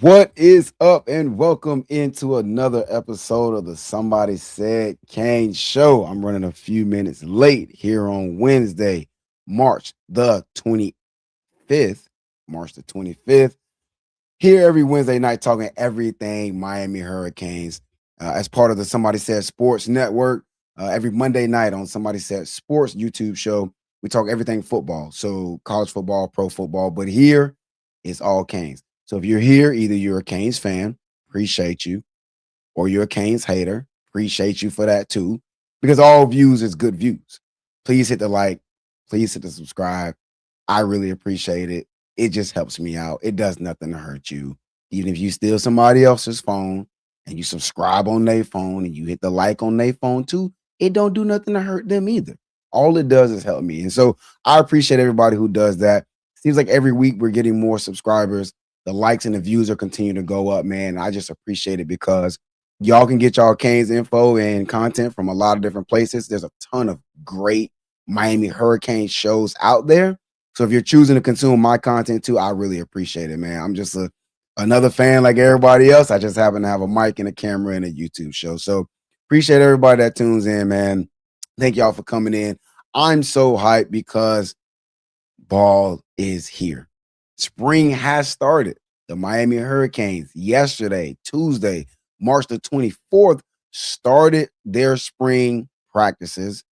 What is up, and welcome into another episode of the Somebody Said Kane Show. I'm running a few minutes late here on Wednesday, March the 25th. March the 25th. Here every Wednesday night talking everything Miami Hurricanes as part of the Somebody Said Sports Network. Every Monday night on Somebody Said Sports YouTube show, we talk everything football. So college football, pro football, but here it's all Canes. So if you're here, either you're a Canes fan, appreciate you, or you're a Canes hater, appreciate you for that too, because all views is good views. Please hit the like, please hit the subscribe. I really appreciate it. It just helps me out. It does nothing to hurt you. Even if you steal somebody else's phone and you subscribe on their phone and you hit the like on their phone too, it don't do nothing to hurt them either. All it does is help me. And so I appreciate everybody who does that. Seems like every week we're getting more subscribers. The likes and the views are continuing to go up, man. I just appreciate it because y'all can get y'all Canes info and content from a lot of different places. There's a ton of great Miami Hurricane shows out there. So if you're choosing to consume my content too, I really appreciate it, man. I'm just another fan like everybody else. I just happen to have a mic and a camera and a YouTube show. So appreciate everybody that tunes in, man. Thank y'all for coming in. I'm so hyped because ball is here. Spring has started. The Miami Hurricanes yesterday, Tuesday, March the 24th, started their spring practices.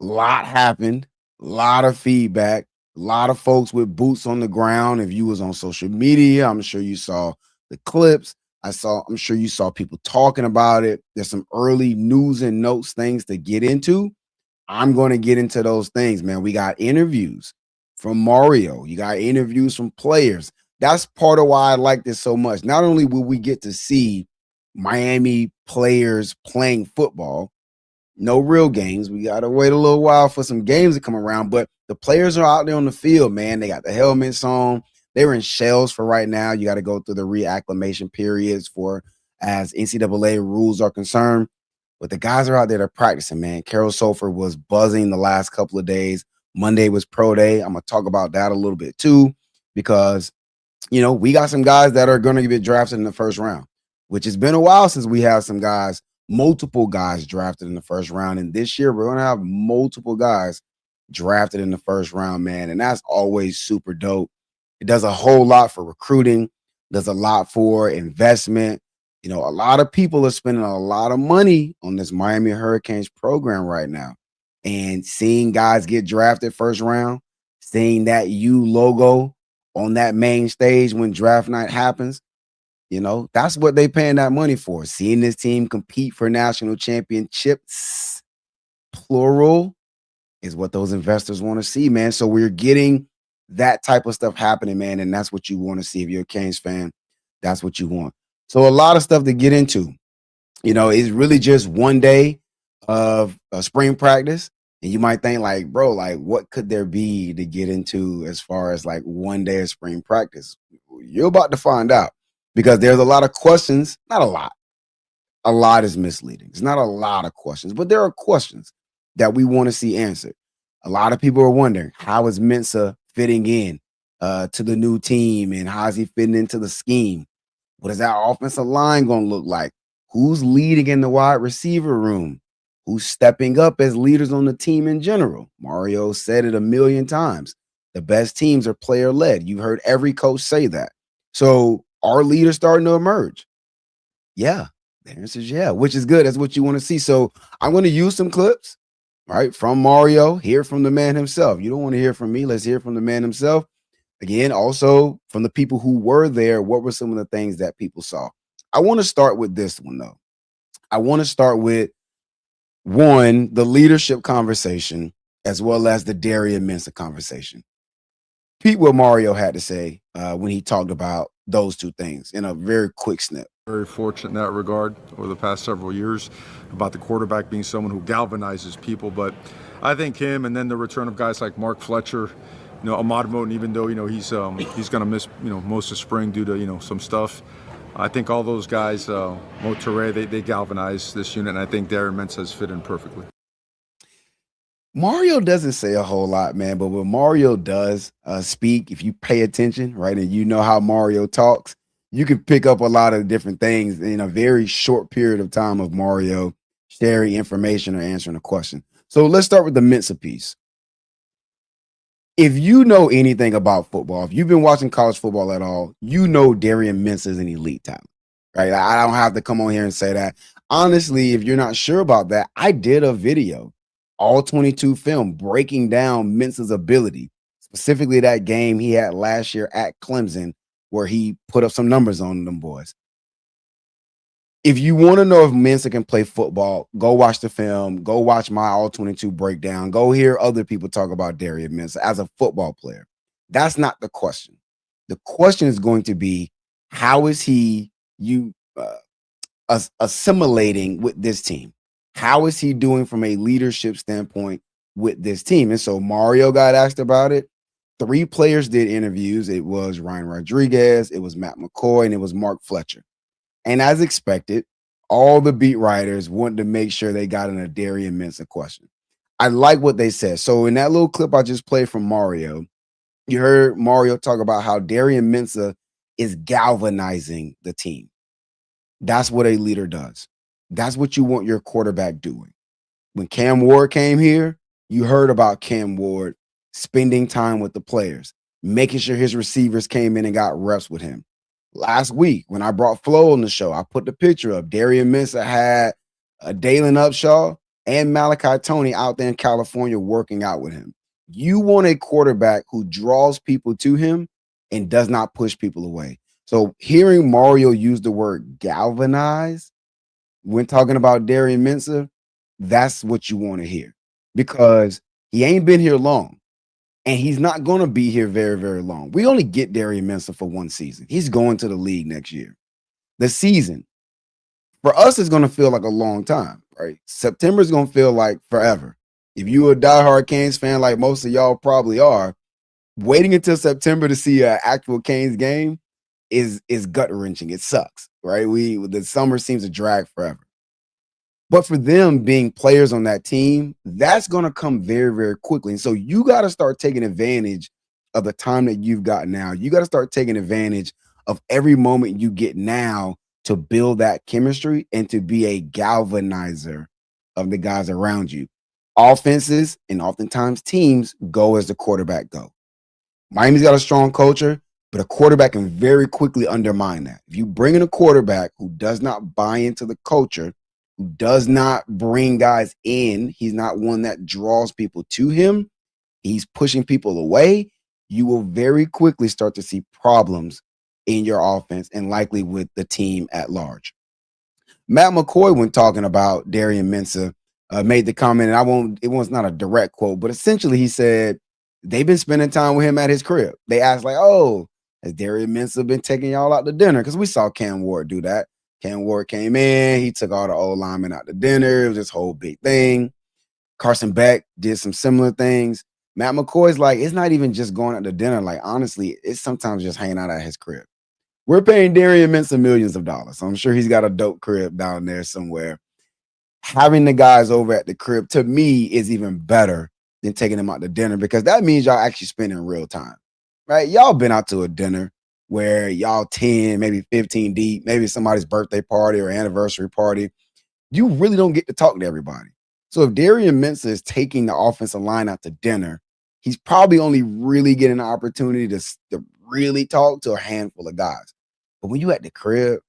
A lot happened, a lot of feedback, a lot of folks with boots on the ground. If you was on social media, I'm sure you saw the clips. I'm sure you saw people talking about it. There's some early news and notes things to get into. I'm going to get into those things, man. We got interviews from Mario. You got interviews from players. That's part of why I like this so much. Not only will we get to see Miami players playing football, no real games. We got to wait a little while for some games to come around, but the players are out there on the field, man. They got the helmets on. They were in shells for right now. You got to go through the reacclimation periods for as NCAA rules are concerned. But the guys are out there, they're practicing, man. Carol Sofer was buzzing the last couple of days. Monday was pro day. I'm going to talk about that a little bit too, because, we got some guys that are going to get drafted in the first round, which has been a while since we have some guys, multiple guys drafted in the first round. And this year, we're going to have multiple guys drafted in the first round, man. And that's always super dope. It does a whole lot for recruiting, does a lot for investment. A lot of people are spending a lot of money on this Miami Hurricanes program right now. And seeing guys get drafted first round, seeing that U logo on that main stage when draft night happens, that's what they paying that money for. Seeing this team compete for national championships, plural, is what those investors want to see, man. So we're getting that type of stuff happening, man. And that's what you want to see. If you're a Canes fan, that's what you want. So a lot of stuff to get into. It's really just one day of spring practice. And you might think like, bro, like what could there be to get into as far as like one day of spring practice? You're about to find out because there's a lot of questions, not a lot. A lot is misleading. It's not a lot of questions, but there are questions that we want to see answered. A lot of people are wondering, how is Mensa fitting in to the new team and how is he fitting into the scheme? What is that offensive line going to look like? Who's leading in the wide receiver room? Who's stepping up as leaders on the team in general? Mario said it a million times. The best teams are player led. You've heard every coach say that. So are leaders starting to emerge? Yeah. The answer is yeah, which is good. That's what you want to see. So I'm going to use some clips, right, from Mario, hear from the man himself. You don't want to hear from me. Let's hear from the man himself. Again, also from the people who were there, what were some of the things that people saw? I want to start with this one, though. I want to start with one, the leadership conversation, as well as the Darian Mensah conversation. Pete, what Mario had to say when he talked about those two things in a very quick snip. Very fortunate in that regard over the past several years about the quarterback being someone who galvanizes people. But I think him and then the return of guys like Mark Fletcher, Ahmad Moten, even though, he's going to miss, most of spring due to, some stuff. I think all those guys, Mo Toure, they galvanize this unit, and I think Darren Mensah has fit in perfectly. Mario doesn't say a whole lot, man, but when Mario does speak, if you pay attention, right, and you know how Mario talks, you can pick up a lot of different things in a very short period of time of Mario sharing information or answering a question. So let's start with the Mensa piece. If you know anything about football, if you've been watching college football at all, you know Darian Mintz is an elite talent, right? I don't have to come on here and say that. Honestly, if you're not sure about that, I did a video, all 22 film, breaking down Mintz's ability, specifically that game he had last year at Clemson, where he put up some numbers on them boys. If you want to know if Mensa can play football, go watch the film. Go watch my all 22 breakdown. Go hear other people talk about Darian Mensa as a football player. That's not the question. The question is going to be, how is he you assimilating with this team? How is he doing from a leadership standpoint with this team? And so Mario got asked about it. 3 players did interviews. It was Ryan Rodriguez, it was Matt McCoy, and it was Mark Fletcher. And as expected, all the beat writers wanted to make sure they got in a Darian Mintz question. I like what they said. So in that little clip I just played from Mario, you heard Mario talk about how Darian Mintz is galvanizing the team. That's what a leader does. That's what you want your quarterback doing. When Cam Ward came here, you heard about Cam Ward spending time with the players, making sure his receivers came in and got reps with him. Last week, when I brought Flo on the show, I put the picture of Darian Mintz had Dalen Upshaw and Malachi Tony out there in California working out with him. You want a quarterback who draws people to him and does not push people away. So hearing Mario use the word galvanize when talking about Darian Mintz, that's what you want to hear, because he ain't been here long. And he's not going to be here very, very long. We only get Darian Mintz for one season. He's going to the league next year. The season, for us, is going to feel like a long time, right? September is going to feel like forever. If you're a diehard Canes fan, like most of y'all probably are, waiting until September to see an actual Canes game is gut wrenching. It sucks, right? The summer seems to drag forever. But for them being players on that team, that's going to come very, very quickly. And so you got to start taking advantage of the time that you've got now. You got to start taking advantage of every moment you get now to build that chemistry and to be a galvanizer of the guys around you. Offenses and oftentimes teams go as the quarterback go. Miami's got a strong culture, but a quarterback can very quickly undermine that. If you bring in a quarterback who does not buy into the culture, who does not bring guys in, he's not one that draws people to him, he's pushing people away, you will very quickly start to see problems in your offense and likely with the team at large. Matt McCoy, when talking about Darian Mintz, made the comment, and it was not a direct quote, but essentially he said they've been spending time with him at his crib. They asked, like, oh, has Darian Mintz been taking y'all out to dinner? Because we saw Cam Ward do that. Cam Ward came in, he took all the old linemen out to dinner. It was this whole big thing. Carson Beck did some similar things. Matt McCoy's like, it's not even just going out to dinner. Like, honestly, it's sometimes just hanging out at his crib. We're paying Darian Mintz millions of dollars. So I'm sure he's got a dope crib down there somewhere. Having the guys over at the crib, to me, is even better than taking them out to dinner, because that means y'all actually spending real time, right? Y'all been out to a dinner where y'all 10, maybe 15 deep, maybe somebody's birthday party or anniversary party. You really don't get to talk to everybody. So if Darian Mintz is taking the offensive line out to dinner, he's probably only really getting an opportunity to really talk to a handful of guys. But when you at the crib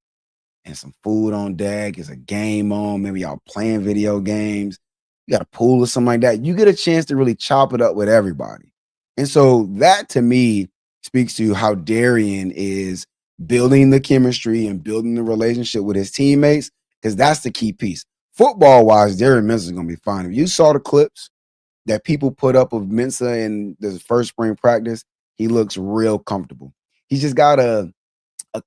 and some food on deck, it's a game on, maybe y'all playing video games, you got a pool or something like that, you get a chance to really chop it up with everybody. And so that, to me, speaks to how Darian is building the chemistry and building the relationship with his teammates, because that's the key piece. Football-wise, Darian Mintz is going to be fine. If you saw the clips that people put up of Mintz in the first spring practice, he looks real comfortable. He's just got a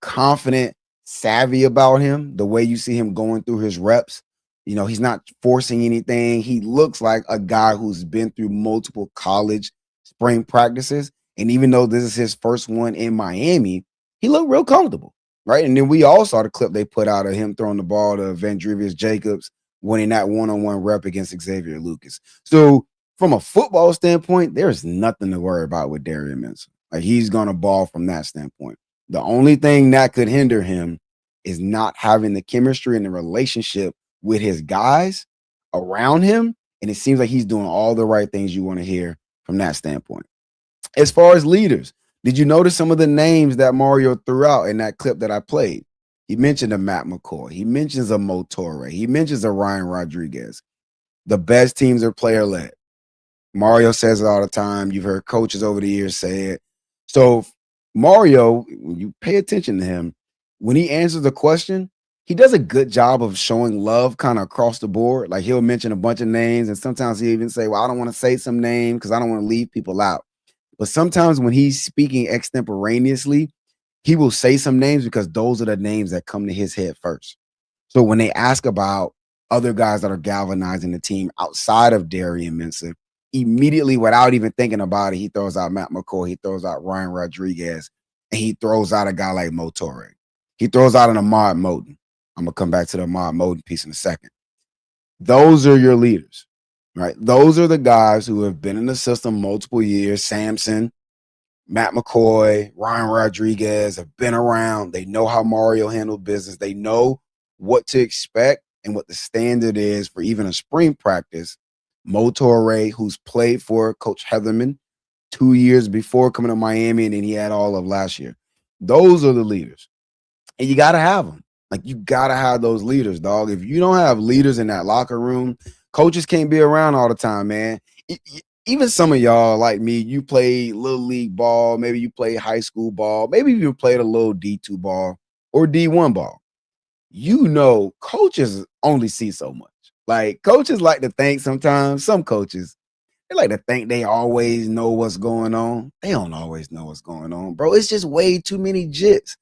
confident savvy about him, the way you see him going through his reps. You know, he's not forcing anything. He looks like a guy who's been through multiple college spring practices. And even though this is his first one in Miami, he looked real comfortable, right? And then we all saw the clip they put out of him throwing the ball to Vandrevius Jacobs, winning that one-on-one rep against Xavier Lucas. So from a football standpoint, there's nothing to worry about with Darian Mintz. Like, he's going to ball from that standpoint. The only thing that could hinder him is not having the chemistry and the relationship with his guys around him. And it seems like he's doing all the right things you want to hear from that standpoint. As far as leaders, did you notice some of the names that Mario threw out in that clip that I played? He mentioned a Matt McCoy. He mentions a Motore. He mentions a Ryan Rodriguez. The best teams are player led. Mario says it all the time. You've heard coaches over the years say it. So Mario, when you pay attention to him, when he answers the question, he does a good job of showing love kind of across the board. Like he'll mention a bunch of names, and sometimes he even say, "Well, I don't want to say some name because I don't want to leave people out." But sometimes when he's speaking extemporaneously, he will say some names because those are the names that come to his head first. So when they ask about other guys that are galvanizing the team outside of Darian Mensah, immediately without even thinking about it, he throws out Matt McCoy, he throws out Ryan Rodriguez, and he throws out a guy like Motore. He throws out an Ahmad Moten. I'm gonna come back to the Ahmad Moten piece in a second. Those are your leaders, right? Those are the guys who have been in the system multiple years. Samson, Matt McCoy, Ryan Rodriguez have been around. They know how Mario handled business. They know what to expect and what the standard is for even a spring practice. Motore, who's played for Coach Heatherman 2 years before coming to Miami, and then he had all of last year. Those are the leaders. And you got to have them. Like, you got to have those leaders, dog. If you don't have leaders in that locker room, coaches can't be around all the time, man. Even some of y'all like me, you play little league ball, maybe you play high school ball, maybe you played a little D2 ball or D1 ball. You know, coaches only see so much. Like, coaches like to think sometimes, some coaches, they like to think they always know what's going on. They don't always know what's going on, bro. It's just way too many jits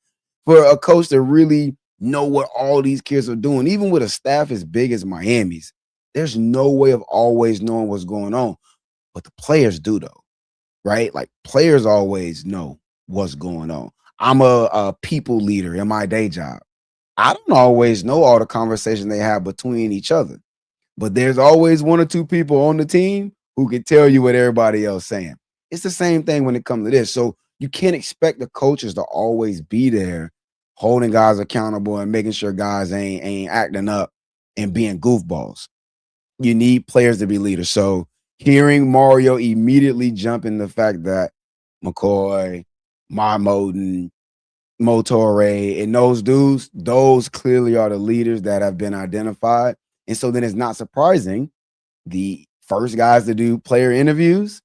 for a coach to really know what all these kids are doing. Even with a staff as big as Miami's, there's no way of always knowing what's going on. But the players do, though, right? Like, players always know what's going on. I'm a people leader in my day job. I don't always know all the conversations they have between each other, but there's always one or two people on the team who can tell you what everybody else saying. It's the same thing when it comes to this. So you can't expect the coaches to always be there holding guys accountable and making sure guys ain't acting up and being goofballs. You need players to be leaders. So hearing Mario immediately jump in the fact that McCoy, My Moden, Motore, and those dudes, those clearly are the leaders that have been identified. And so then it's not surprising the first guys to do player interviews,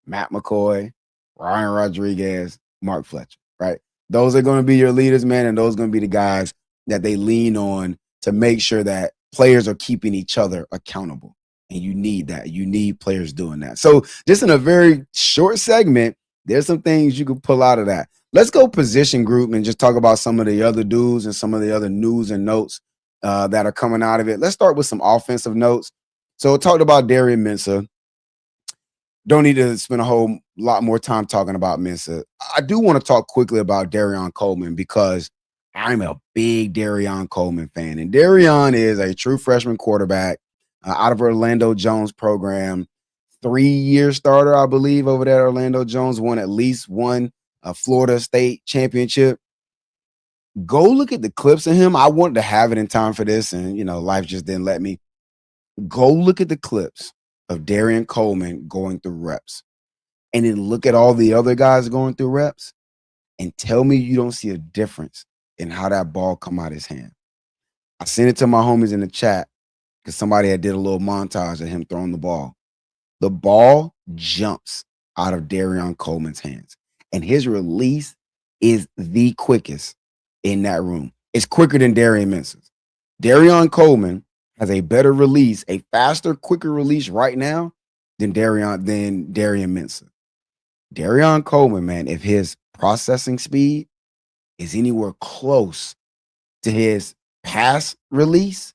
Matt McCoy, Ryan Rodriguez, Mark Fletcher, right? Those are going to be your leaders, man, and those are going to be the guys that they lean on to make sure that players are keeping each other accountable. And you need that. You need players doing that. So just in a very short segment, there's some things you can pull out of that. Let's go position group and just talk about some of the other dudes and some of the other news and notes that are coming out of it. Let's start with some offensive notes. So I talked about Darian Mensah. Don't need to spend a whole lot more time talking about Mensah. I do want to talk quickly about Darion Coleman because I'm a big Darion Coleman fan. And Darion is a true freshman quarterback out of Orlando Jones program. 3-year starter, I believe, over there. Orlando Jones won at least one Florida State championship. Go look at the clips of him. I wanted to have it in time for this, and life just didn't let me. Go look at the clips of Darian Coleman going through reps, and then look at all the other guys going through reps, and tell me you don't see a difference in how that ball come out his hand. I sent it to my homies in the chat because somebody had did a little montage of him throwing the ball. The ball jumps out of Darion Coleman's hands, and his release is the quickest in that room. It's quicker than Darian Mensah's. Darion Coleman has a better release, a faster, quicker release right now than Darian Mensah. Darion Coleman, man, if his processing speed is anywhere close to his pass release,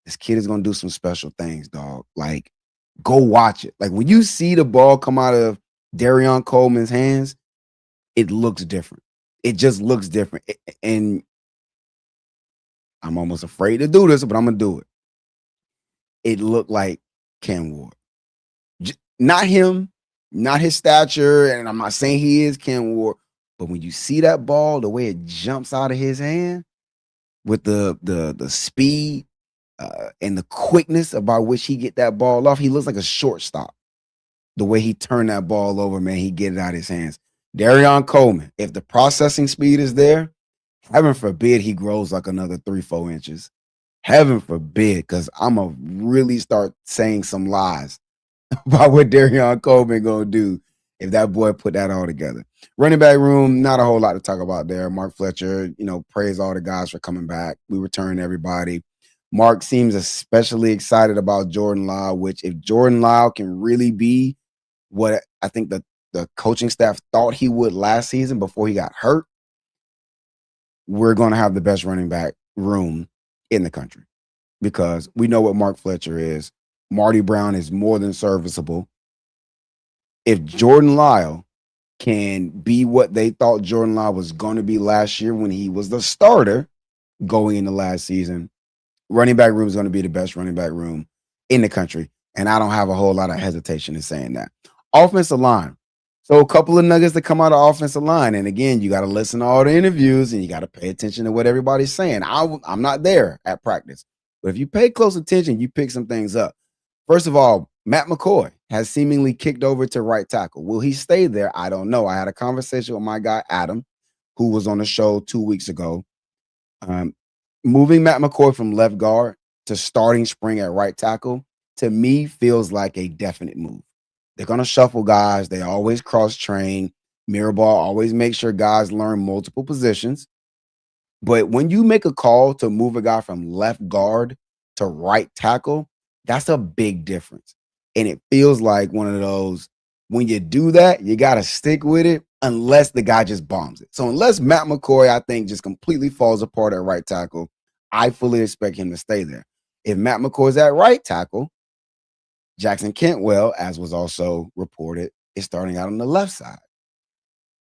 this kid is gonna do some special things, dog. Like, go watch it. Like, when you see the ball come out of Darion Coleman's hands, it looks different. It just looks different. And I'm almost afraid to do this, but I'm gonna do it. It looked like Cam Ward. Not him, not his stature, and I'm not saying he is Cam Ward, But when you see that ball, the way it jumps out of his hand with the speed and the quickness about which he get that ball off, he looks like a shortstop. The way he turned that ball over, man, he get it out of his hands. Darion Coleman, if the processing speed is there, heaven forbid he grows like another 3-4 inches. Heaven forbid, because I'm gonna really start saying some lies about what Darion Coleman gonna do if that boy put that all together. Running back room, not a whole lot to talk about there. Mark Fletcher, praise all the guys for coming back. We return everybody. Mark seems especially excited about Jordan Lyle, which if Jordan Lyle can really be what I think the coaching staff thought he would last season before he got hurt, we're going to have the best running back room in the country because we know what Mark Fletcher is. Marty Brown is more than serviceable. If Jordan Lyle can be what they thought Jordan Lyle was going to be last year when he was the starter going into last season, running back room is going to be the best running back room in the country. And I don't have a whole lot of hesitation in saying that. Offensive line. So a couple of nuggets that come out of offensive line. And again, you got to listen to all the interviews and you got to pay attention to what everybody's saying. I'm not there at practice. But if you pay close attention, you pick some things up. First of all, Matt McCoy has seemingly kicked over to right tackle. Will he stay there? I don't know. I had a conversation with my guy, Adam, who was on the show 2 weeks ago. Moving Matt McCoy from left guard to starting Spring at right tackle, to me, feels like a definite move. They're going to shuffle guys. They always cross-train. Mirrorball always makes sure guys learn multiple positions. But when you make a call to move a guy from left guard to right tackle, that's a big difference. And it feels like one of those, when you do that, you got to stick with it unless the guy just bombs it. So unless Matt McCoy, I think, just completely falls apart at right tackle, I fully expect him to stay there. If Matt McCoy's at right tackle, Jackson Cantwell, as was also reported, is starting out on the left side.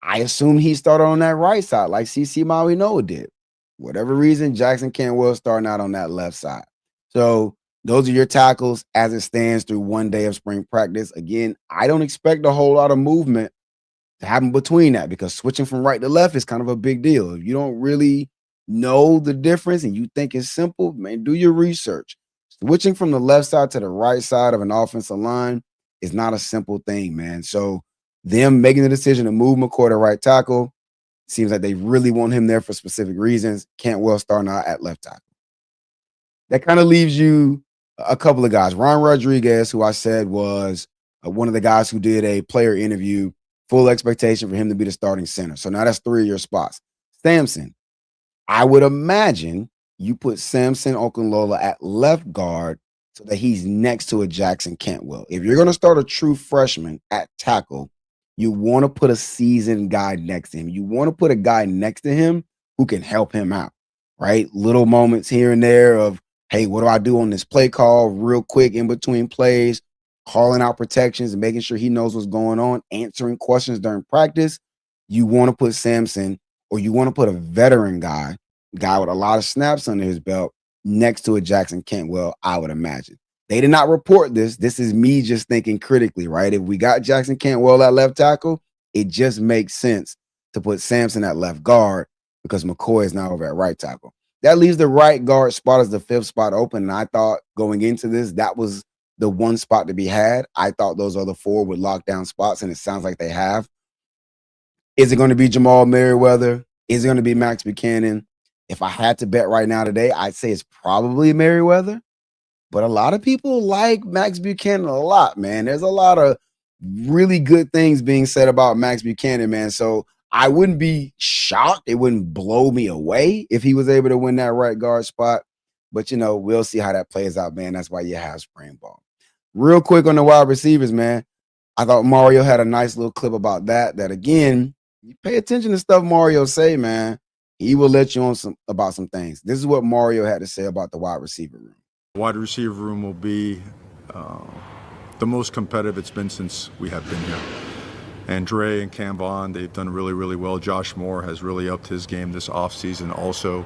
I assume he started on that right side like CC Maui Noah did. Whatever reason, Jackson Cantwell starting out on that left side. So those are your tackles as it stands through 1 day of spring practice. Again, I don't expect a whole lot of movement to happen between that because switching from right to left is kind of a big deal. If you don't really know the difference and you think it's simple, man, do your research. Switching from the left side to the right side of an offensive line is not a simple thing, man. So them making the decision to move McCoy to right tackle seems like they really want him there for specific reasons. Cantwell starting out at left tackle. That kind of leaves you a couple of guys. Ron Rodriguez, who I said was one of the guys who did a player interview, full expectation for him to be the starting center. So now that's 3 of your spots. Samson, I would imagine you put Samson Okunlola at left guard so that he's next to a Jackson Cantwell. If you're going to start a true freshman at tackle, you want to put a seasoned guy next to him. You want to put a guy next to him who can help him out, right? Little moments here and there of, hey, what do I do on this play call real quick in between plays, calling out protections and making sure he knows what's going on, answering questions during practice. You want to put Samson or you want to put a veteran guy with a lot of snaps under his belt next to a Jackson Cantwell, I would imagine. They did not report this. This is me just thinking critically, right? If we got Jackson Cantwell at left tackle, it just makes sense to put Samson at left guard because McCoy is now over at right tackle. That leaves the right guard spot as the 5th spot open. And I thought going into this, that was the one spot to be had. I thought those other 4 would lock down spots, and it sounds like they have. Is it going to be Jamal Merriweather? Is it going to be Max Buchanan? If I had to bet right now today, I'd say it's probably Merriweather. But a lot of people like Max Buchanan a lot, man. There's a lot of really good things being said about Max Buchanan, man. So I wouldn't be shocked. It wouldn't blow me away if he was able to win that right guard spot. But, we'll see how that plays out, man. That's why you have spring ball. Real quick on the wide receivers, man. I thought Mario had a nice little clip about that again, you pay attention to stuff Mario say, man. He will let you on about some things. This is what Mario had to say about the wide receiver room. Wide receiver room will be the most competitive it's been since we have been here. And Dre and Cam Vaughn, they've done really, really well. Josh Moore has really upped his game this offseason. Also,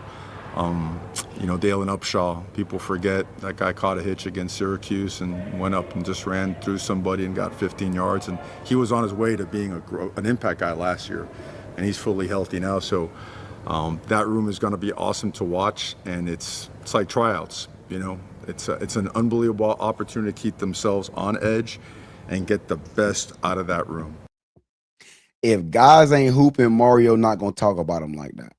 Dalen Upshaw, people forget that guy caught a hitch against Syracuse and went up and just ran through somebody and got 15 yards. And he was on his way to being an impact guy last year. and he's fully healthy now. So that room is going to be awesome to watch, and it's like tryouts. It's an unbelievable opportunity to keep themselves on edge and get the best out of that room. If guys ain't hooping, Mario not gonna talk about him like that.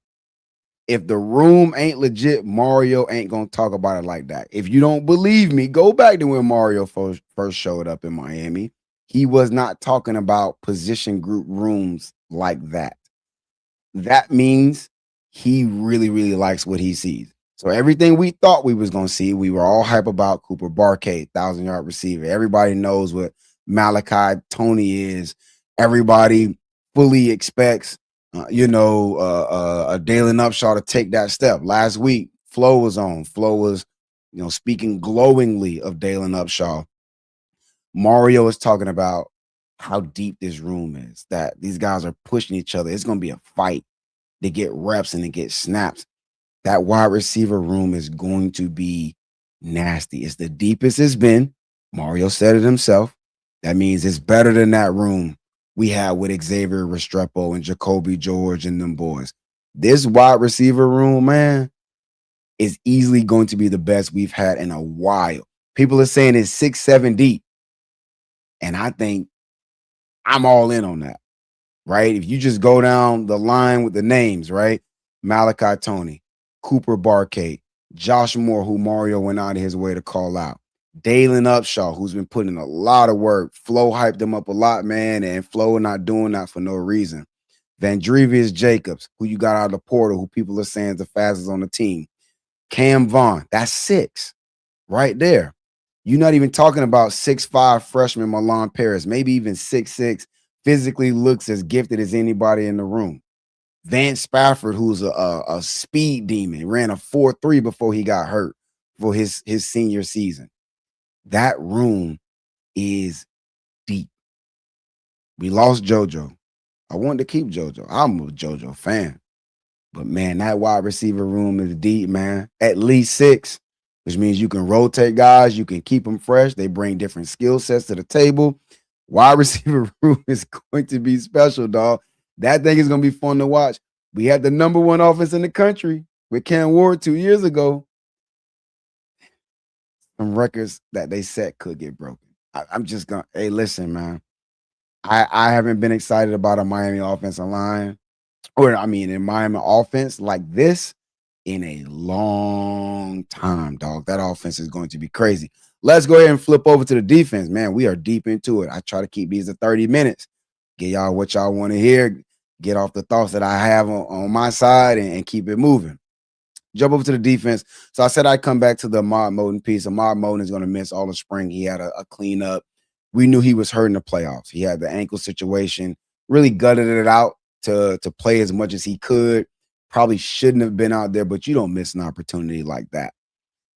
If the room ain't legit, Mario ain't gonna talk about it like that. If you don't believe me, go back to when Mario first showed up in Miami. He was not talking about position group rooms like that. That means he really, really likes what he sees. So everything we thought we was gonna see, we were all hype about Cooper Barkade, 1,000-yard receiver. Everybody knows what Malachi Tony is. Everybody fully expects, a Dalen Upshaw to take that step. Last week, Flo was on. Flo was, speaking glowingly of Dalen Upshaw. Mario is talking about how deep this room is. That these guys are pushing each other. It's gonna be a fight. They get reps and they get snaps. That wide receiver room is going to be nasty. It's the deepest it's been. Mario said it himself. That means it's better than that room we had with Xavier Restrepo and Jacoby George and them boys. This wide receiver room, man, is easily going to be the best we've had in a while. People are saying it's 6-7 deep. And I think I'm all in on that. Right? If you just go down the line with the names, right? Malachi Tony, Cooper Barkade, Josh Moore, who Mario went out of his way to call out, Dalen Upshaw, who's been putting a lot of work. Flo hyped him up a lot, man, and Flo not doing that for no reason. Vandrevius Jacobs, who you got out of the portal, who people are saying is the fastest on the team. Cam Vaughn, that's 6 right there. You're not even talking about 6'5" freshman Milan Paris, maybe even 6'6", physically looks as gifted as anybody in the room. Vance Spafford, who's a speed demon, ran a 4.3 before he got hurt for his senior season. That room is deep. We lost JoJo. I wanted to keep JoJo. I'm a JoJo fan. But man, that wide receiver room is deep, man. At least 6, which means you can rotate guys, you can keep them fresh. They bring different skill sets to the table. Wide receiver room is going to be special, dog. That thing is going to be fun to watch. We had the number 1 offense in the country with Cam Ward 2 years ago. Some records that they set could get broken. I'm just going to, hey, listen, man. I haven't been excited about a Miami offensive line, or I mean, in Miami offense like this in a long time, dog. That offense is going to be crazy. Let's go ahead and flip over to the defense, man. We are deep into it. I try to keep these to 30 minutes. Get y'all what y'all want to hear. Get off the thoughts that I have on my side and keep it moving. Jump over to the defense. So I said I'd come back to the Ahmad Moten piece. Ahmad Moten is going to miss all the spring. He had a cleanup. We knew he was hurt in the playoffs. He had the ankle situation, really gutted it out to play as much as he could. Probably shouldn't have been out there, but you don't miss an opportunity like that.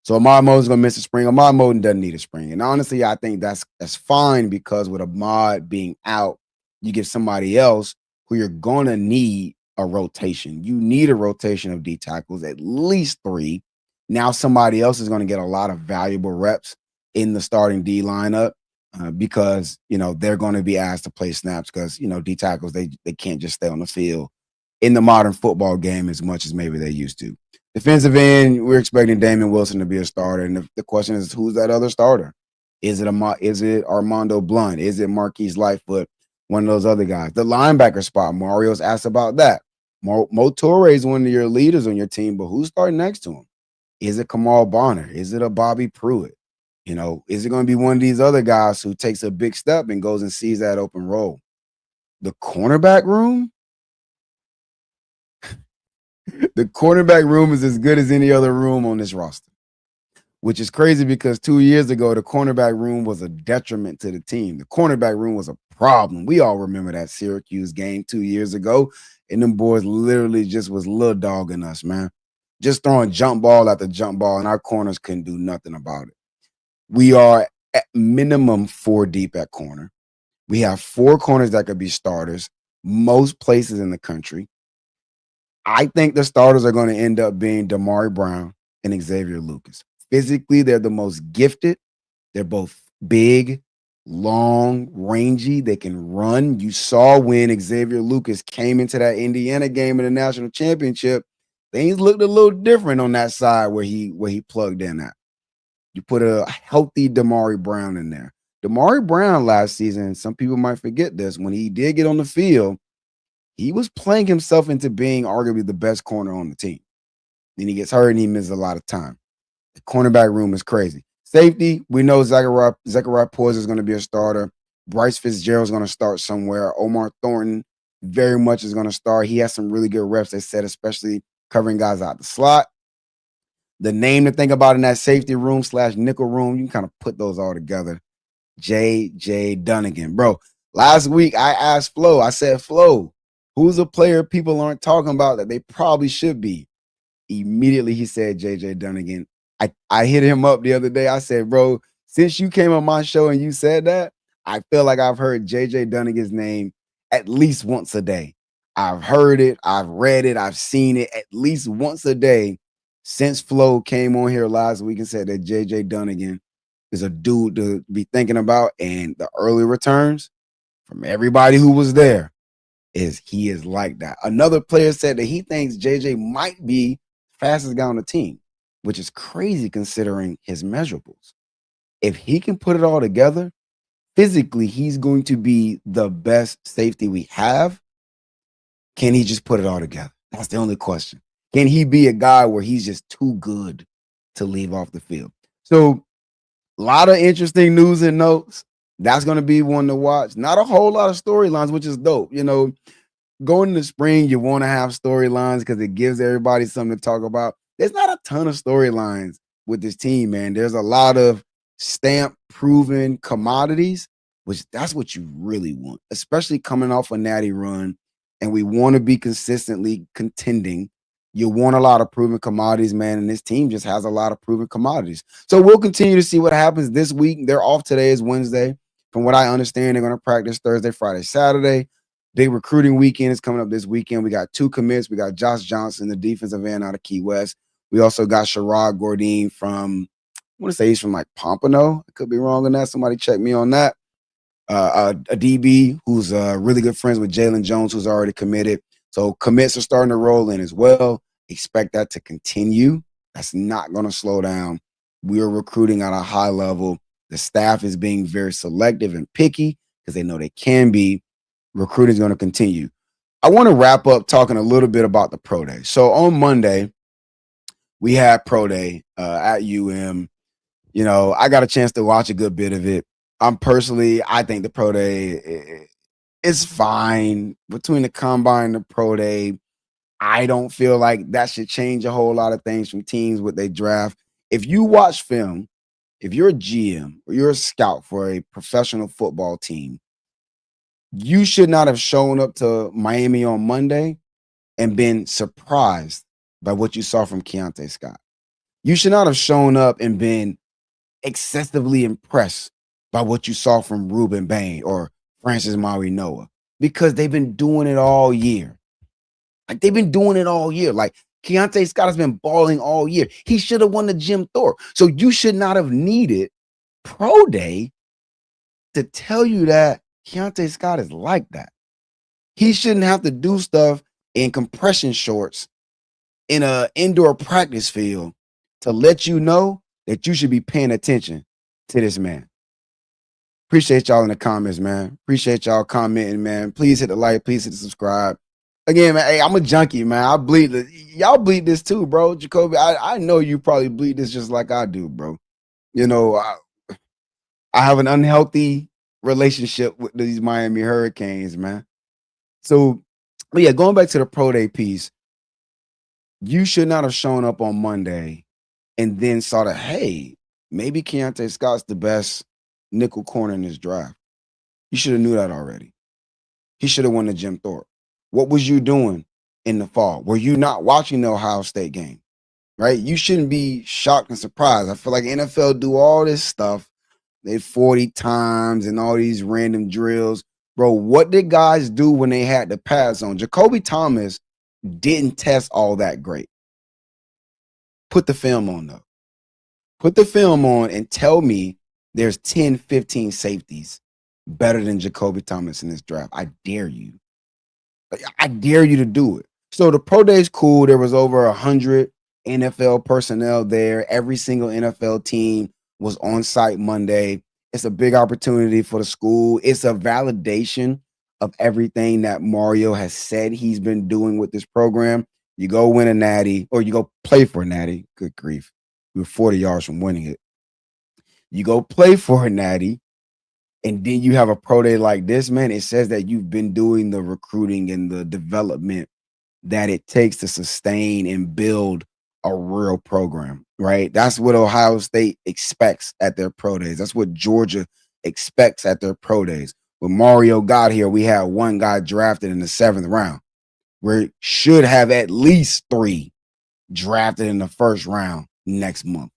So Ahmad Moten's going to miss a spring. Ahmad Moten doesn't need a spring. And honestly, I think that's fine, because with Ahmad being out, you give somebody else who you're going to need a rotation. You need a rotation of D tackles, at least 3. Now somebody else is going to get a lot of valuable reps in the starting D lineup, because, they're going to be asked to play snaps, because, D tackles, they can't just stay on the field in the modern football game as much as maybe they used to. Defensive end, we're expecting Damon Wilson to be a starter. And the question is, who's that other starter? Is it Armando Blunt? Is it Marquise Lightfoot? One of those other guys. The linebacker spot, Mario's asked about that. Mo Torre is one of your leaders on your team, but who's starting next to him? Is it Kamal Bonner? Is it a Bobby Pruitt? Is it going to be one of these other guys who takes a big step and goes and sees that open role? The cornerback room? The cornerback room is as good as any other room on this roster, which is crazy because 2 years ago, the cornerback room was a detriment to the team. The cornerback room was a problem. We all remember that Syracuse game 2 years ago, and them boys literally just was little dogging us, man. Just throwing jump ball after jump ball, and our corners couldn't do nothing about it. We are at minimum 4 deep at corner. We have 4 corners that could be starters most places in the country. I think the starters are going to end up being Damari Brown and Xavier Lucas. Physically, they're the most gifted. They're both big, long, rangy. They can run. You saw when Xavier Lucas came into that Indiana game in the national championship, things looked a little different on that side where he plugged in at. You put a healthy Damari Brown in there. Damari Brown last season, some people might forget this, when he did get on the field, he was playing himself into being arguably the best corner on the team. Then he gets hurt and he misses a lot of time. The cornerback room is crazy. Safety, we know Zachariah Poise is going to be a starter. Bryce Fitzgerald is going to start somewhere. Omar Thornton very much is going to start. He has some really good reps, they said, especially covering guys out the slot. The name to think about in that safety room / nickel room, you can kind of put those all together. J.J. Dunnigan. Bro, last week I asked Flo, I said, Flo, who's a player people aren't talking about that they probably should be? Immediately he said J.J. Dunnigan. I hit him up the other day. I said, bro, since you came on my show and you said that, I feel like I've heard J.J. Dunnigan's name at least once a day. I've heard it, I've read it, I've seen it at least once a day since Flo came on here last week and said that J.J. Dunnigan is a dude to be thinking about. And the early returns from everybody who was there is he is like that. Another player said that he thinks JJ might be fastest guy on the team, which is crazy considering his measurables. If he can put it all together, physically, he's going to be the best safety we have. Can he just put it all together? That's the only question. Can he be a guy where he's just too good to leave off the field? So, a lot of interesting news and notes. That's going to be one to watch. Not a whole lot of storylines, which is dope. You know, going into spring, you want to have storylines because it gives everybody something to talk about. There's not a ton of storylines with this team, man. There's a lot of stamp proven commodities, which that's what you really want, especially coming off a natty run. And we want to be consistently contending. You want a lot of proven commodities, man. And this team just has a lot of proven commodities. So we'll continue to see what happens this week. They're off today is Wednesday. From what I understand, they're going to practice Thursday, Friday, Saturday. Big recruiting weekend is coming up this weekend. We got 2 commits. We got Josh Johnson, the defensive end out of Key West. We also got Sherrod Gordine from, I want to say he's from like Pompano. I could be wrong on that. Somebody check me on that. A DB who's really good friends with Jalen Jones, who's already committed. So commits are starting to roll in as well. Expect that to continue. That's not going to slow down. We are recruiting at a high level. The staff is being very selective and picky because they know they can be. Recruiting is going to continue. I want to wrap up talking a little bit about the Pro Day. So on Monday, we had Pro Day at UM. You know, I got a chance to watch a good bit of it. I think the Pro Day is fine. Between the Combine and the Pro Day, I don't feel like that should change a whole lot of things from teams what they draft. If you watch film, if you're a GM or you're a scout for a professional football team, you should not have shown up to Miami on Monday and been surprised by what you saw from Keontae Scott. You should not have shown up and been excessively impressed by what you saw from Ruben Bain or Francis Maury Noah because they've been doing it all year. Like they've been doing it all year. Like Keontae Scott has been balling all year. He should have won the Jim Thorpe. So you should not have needed Pro Day to tell you that Keontae Scott is like that. He shouldn't have to do stuff in compression shorts in an indoor practice field to let you know that you should be paying attention to this man. Appreciate y'all in the comments, man. Appreciate y'all commenting, man. Please hit the like. Please hit the subscribe. Again, man, hey, I'm a junkie, man. I bleed this. Y'all bleed this too, bro. Jacoby, I know you probably bleed this just like I do, bro. You know, I have an unhealthy relationship with these Miami Hurricanes, man. So, but yeah, going back to the Pro Day piece, you should not have shown up on Monday and then saw that, hey, maybe Keontae Scott's the best nickel corner in this draft. You should have knew that already. He should have won the Jim Thorpe. What was you doing in the fall? Were you not watching the Ohio State game? Right? You shouldn't be shocked and surprised. I feel like NFL do all this stuff. They 40 times and all these random drills. Bro, what did guys do when they had the pads on? Jacoby Thomas didn't test all that great. Put the film on, though. Put the film on and tell me There's 10, 15 safeties better than Jacoby Thomas in this draft. I dare you. I dare you to do it. So the pro day's cool. There was over 100 NFL personnel there. Every single NFL team was on site Monday. It's a big opportunity for the school. It's a validation of everything that Mario has said he's been doing with this program. You go win a natty, or you go play for a natty. Good grief. We were 40 yards from winning it. You go play for a natty, and then you have a pro day like this, man. It says that you've been doing the recruiting and the development that it takes to sustain and build a real program, right? That's what Ohio State expects at their pro days. That's what Georgia expects at their pro days. When Mario got here, we had one guy drafted in the 7th round. We should have at least 3 drafted in the 1st round next month.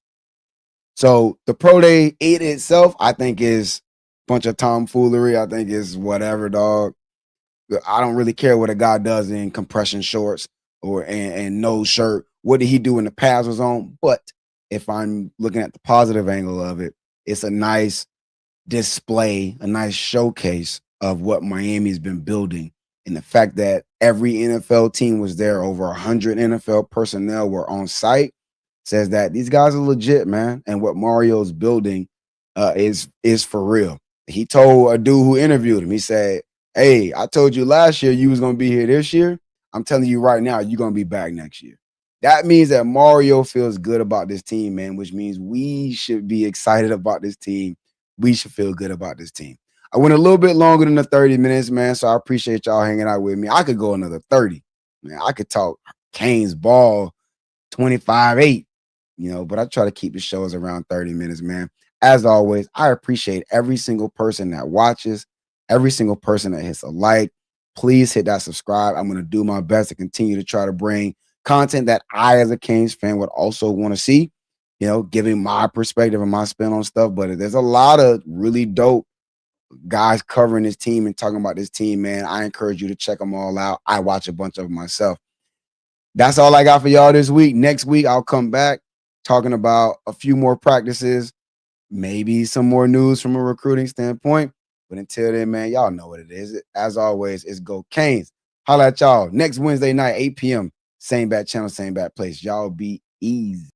So the pro day it itself, I think, is a bunch of tomfoolery. I think is whatever, dog. I don't really care what a guy does in compression shorts or and no shirt. What did he do when the pads was on? But if I'm looking at the positive angle of it, it's a nice display, a nice showcase of what Miami's been building. And the fact that every NFL team was there, over 100 NFL personnel were on site, says that these guys are legit, man. And what Mario's building is for real. He told a dude who interviewed him, he said, "Hey, I told you last year you was gonna be here this year. I'm telling you right now, you're gonna be back next year." That means that Mario feels good about this team, man, which means we should be excited about this team. We should feel good about this team. I went a little bit longer than the 30 minutes, man. So I appreciate y'all hanging out with me. I could go another 30. Man, I could talk Kane's ball 25-8, but I try to keep the shows around 30 minutes, man. As always, I appreciate every single person that watches, every single person that hits a like. Please hit that subscribe. I'm going to do my best to continue to try to bring content that I, as a Canes fan, would also want to see, giving my perspective and my spin on stuff. But there's a lot of really dope guys covering this team and talking about this team, man. I encourage you to check them all out. I watch a bunch of them myself. That's all I got for y'all this week. Next week, I'll come back talking about a few more practices, maybe some more news from a recruiting standpoint. But until then, man, y'all know what it is. As always, it's Go Canes. Holla at y'all next Wednesday night, 8 p.m. Same bat channel, same bat place. Y'all be easy.